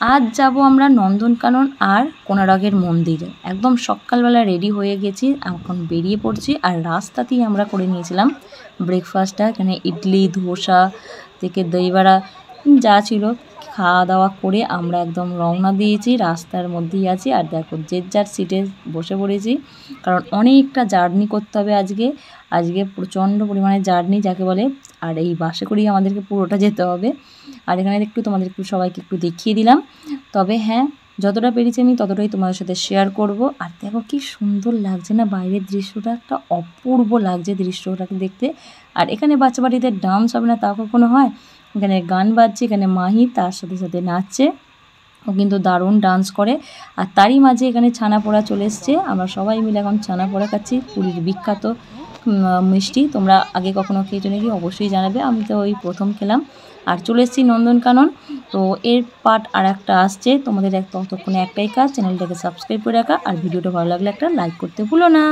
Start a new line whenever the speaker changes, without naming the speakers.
আজ যাব আমরা নন্দনকানন আর কোনারকের মন্দিরে। একদম সকালবেলা রেডি হয়ে গেছি, এখন বেরিয়ে পড়ছি। আর রাস্তাতেই আমরা করে নিয়েছিলাম ব্রেকফাস্টটা। এখানে ইডলি, ধোসা থেকে দইবড়া যা ছিল খাওয়া দাওয়া করে আমরা একদম রওনা দিয়েছি। রাস্তার মধ্যেই আছি, আর দেখো যে যার সিটে বসে পড়েছি, কারণ অনেকটা জার্নি করতে হবে আজকে। আজকে প্রচণ্ড পরিমাণে জার্নি যাকে বলে, আর এই বাসে করেই আমাদেরকে পুরোটা যেতে হবে। আর এখানে তোমাদের সবাইকে একটু দেখিয়ে দিলাম। তবে হ্যাঁ, যতটা পেরেছি আমি ততটাই তোমাদের সাথে শেয়ার করব। আর দেখো কি সুন্দর লাগছে না বাইরের দৃশ্যটা, একটা অপূর্ব লাগছে দৃশ্যটাকে দেখতে। আর এখানে বাচ্চা বাড়িতে ডান্স হবে না তা কখনো হয়? এখানে গান বাজছে, এখানে মাহি তার সাথে সাথে নাচছে, ও কিন্তু দারুণ ডান্স করে। আর তারই মাঝে এখানে ছানা পোড়া চলে এসছে। আমরা সবাই মিলে এখন ছানা পোড়া খাচ্ছি, পুরীর বিখ্যাত মিষ্টি। তোমরা আগে কখনো খেয়েছো নাকি অবশ্যই জানাবে, আমি তো ওই প্রথম খেলাম। আর চলে এসেছি নন্দনকানন। তো এর পার্ট আর একটা আসছে, তোমাদের ততক্ষণে একটাই কাজ, চ্যানেলটাকে সাবস্ক্রাইব করে রাখা, আর ভিডিওটা ভালো লাগলে একটা লাইক করতে ভুলো না।